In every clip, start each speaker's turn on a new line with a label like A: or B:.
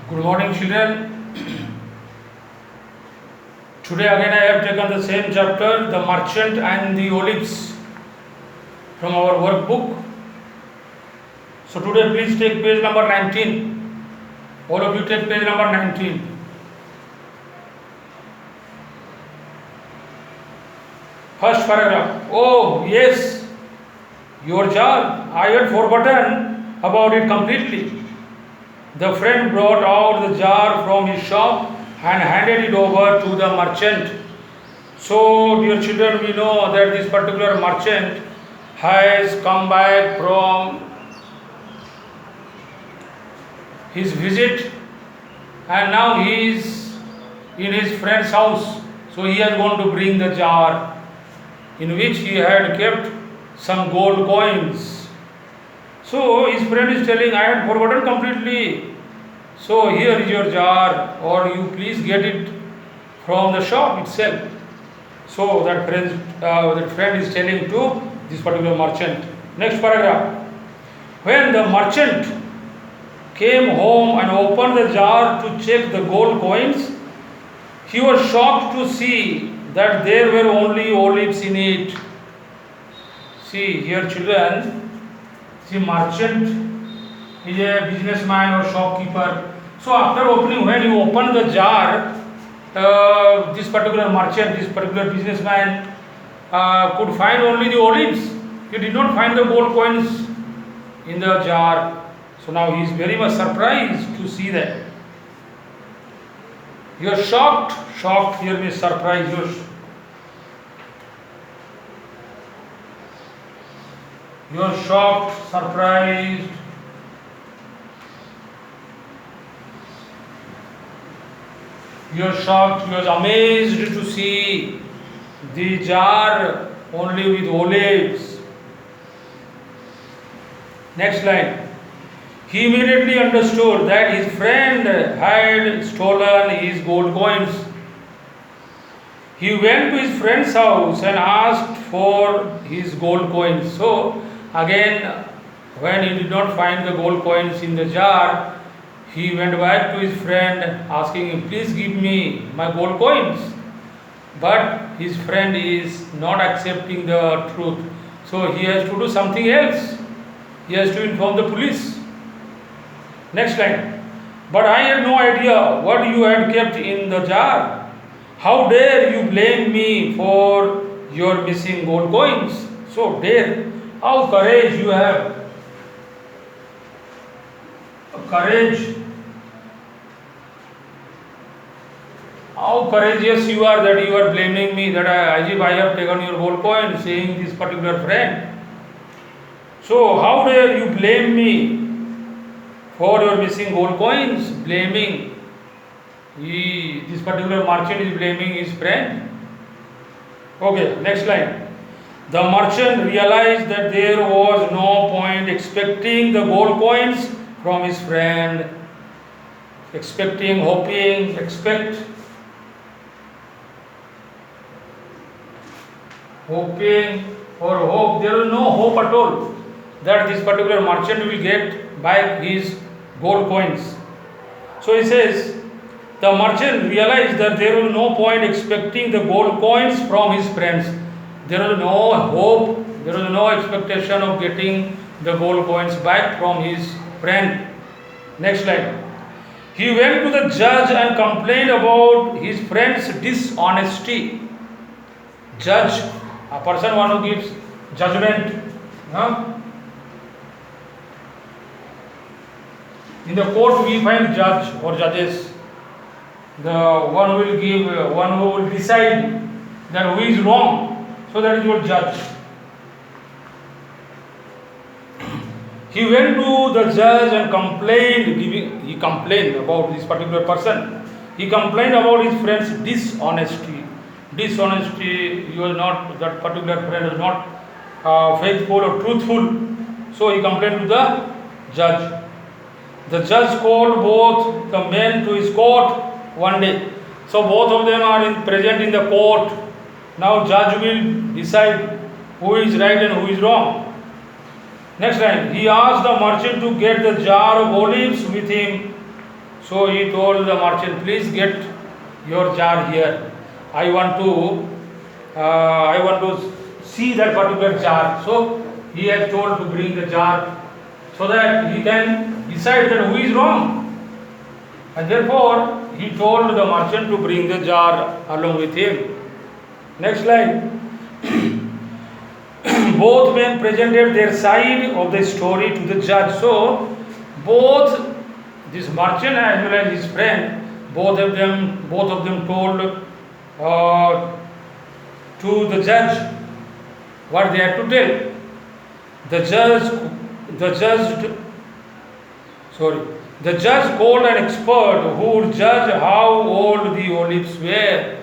A: Good morning, children. Today again I have taken the same chapter, The Merchant and the Olives, from our workbook. So today please take page number 19. All of you take page number 19. First paragraph. Oh, yes, your jar. I had forgotten about it completely. The friend brought out the jar from his shop and handed it over to the merchant. So, dear children, we know that this particular merchant has come back from his visit and now he is in his friend's house. So, he has gone to bring the jar in which he had kept some gold coins. So his friend is telling, I had forgotten completely. So here is your jar, or you please get it from the shop itself. So that friend is telling to this particular merchant. Next paragraph. When the merchant came home and opened the jar to check the gold coins, he was shocked to see that there were only olives in it. See here, children, see, merchant is a businessman or shopkeeper. So after opening, when you open the jar, this particular merchant, this particular businessman could find only the olives. He did not find the gold coins in the jar. So now he is very much surprised to see that. You are shocked. Shocked here means surprised. You are shocked, surprised. You are shocked, you are amazed to see the jar only with olives. Next line. He immediately understood that his friend had stolen his gold coins. He went to his friend's house and asked for his gold coins. So, again, when he did not find the gold coins in the jar, he went back to his friend asking him, please give me my gold coins. But his friend is not accepting the truth. So, he has to do something else. He has to inform the police. Next line. But I had no idea what you had kept in the jar. How dare you blame me for your missing gold coins? So dare. How courage you have. Courage. How courageous you are that you are blaming me that as if I have taken your gold coin, saying this particular friend. So how dare you blame me for your missing gold coins? Blaming. This particular merchant is blaming his friend. Okay, next line. The merchant realized that there was no point expecting the gold coins from his friend. Expecting, hoping, expect. Hoping or hope. There is no hope at all that this particular merchant will get back his gold coins. So he says, the merchant realized that there was no point expecting the gold coins from his friends. There was no hope, there was no expectation of getting the gold coins back from his friend. Next slide. He went to the judge and complained about his friend's dishonesty. Judge, a person one who gives judgment. In the court we find judge or judges. The one who will decide that who is wrong. So that is your judge. He went to the judge and he complained about this particular person. He complained about his friend's dishonesty. That particular friend was not faithful or truthful. So he complained to the judge. The judge called both the men to his court one day. So both of them are present in the court. Now judge will decide who is right and who is wrong. Next line. He asked the merchant to get the jar of olives with him So he told the merchant, please get your jar here. I want to see that particular jar. So he has told to bring the jar so that he can decide that who is wrong. And therefore he told the merchant to bring the jar along with him. Next line. Both men presented their side of the story to the judge. So both this merchant as well as his friend, both of them told to the judge what they had to tell. The judge called an expert who would judge how old the olives were.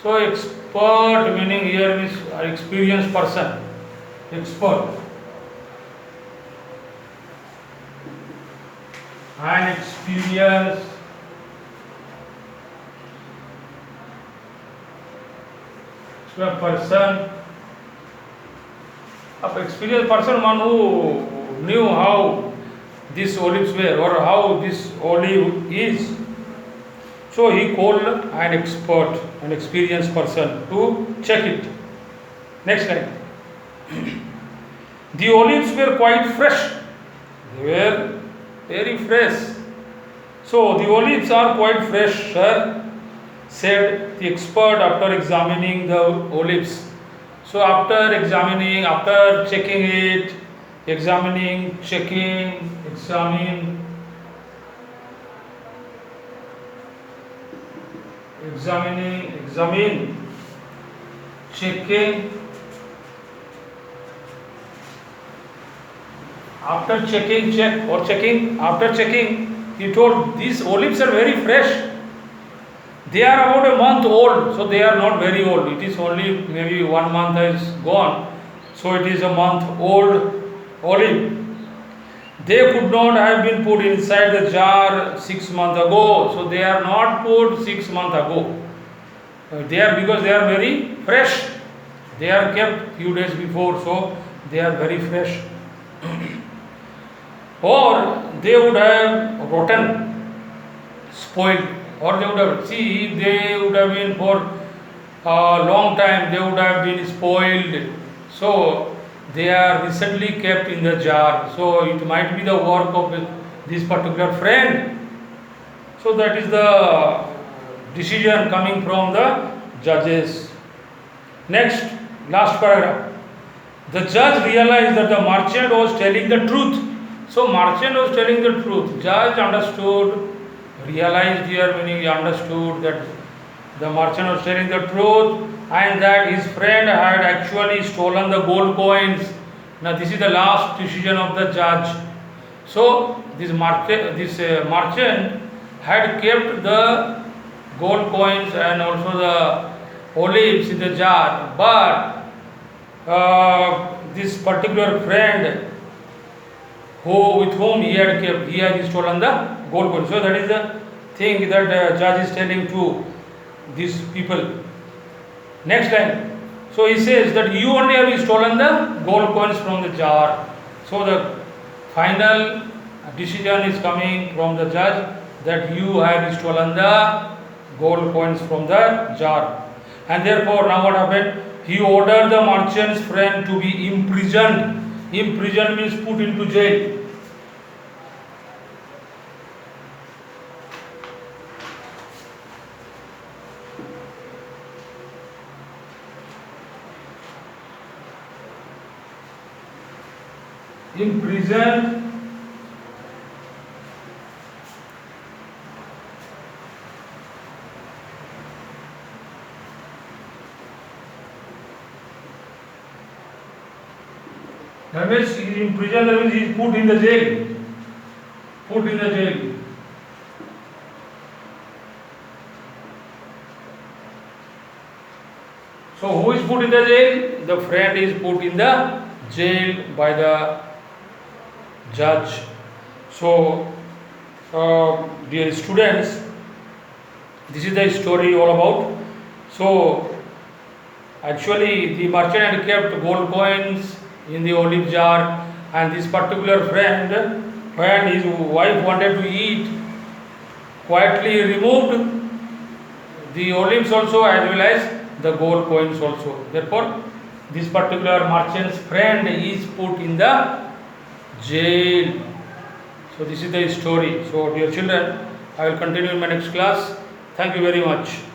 A: So expert meaning here is an experienced person. Expert. An experienced person. An experienced person, one who knew how these olives were or how this olive is. So he called an expert, an experienced person to check it. Next line. The olives were quite fresh. They were very fresh. So the olives are quite fresh, sir, said the expert after examining the olives. So after examining, after checking it, examine, checking, checking. After checking, he told these olives are very fresh. They are about a month old, so they are not very old. It is only maybe 1 month has gone, so it is a month old olive. They could not have been put inside the jar 6 months ago, so they are not put 6 months ago. They are because they are very fresh. They are kept few days before, so they are very fresh. Or they would have rotten, spoiled, or they would have, they would have been for a long time, they would have been spoiled. So they are recently kept in the jar. So it might be the work of this particular friend. So that is the decision coming from the judges. Next, last paragraph. The judge realized that the merchant was telling the truth. So merchant was telling the truth. Judge understood, realized here meaning he understood that the merchant was telling the truth and that his friend had actually stolen the gold coins. Now this is the last decision of the judge. So this merchant had kept the gold coins and also the olives in the jar, but this particular friend with whom he had kept, he had stolen the gold coins. So that is the thing that the judge is telling to these people. Next line. So he says that you only have stolen the gold coins from the jar. So the final decision is coming from the judge that you have stolen the gold coins from the jar. And therefore now what happened? He ordered the merchant's friend to be imprisoned. Imprisoned means put into jail. Imprisoned. That means he is in prison, that means he is put in the jail. Put in the jail. So who is put in the jail? The friend is put in the jail by the judge. So dear students, this is the story all about. So actually the merchant had kept gold coins in the olive jar, and this particular friend, when his wife wanted to eat quietly removed the olives also as well as the gold coins also. Therefore, this particular merchant's friend is put in the jail. So this is the story. So dear children, I will continue in my next class. Thank you very much.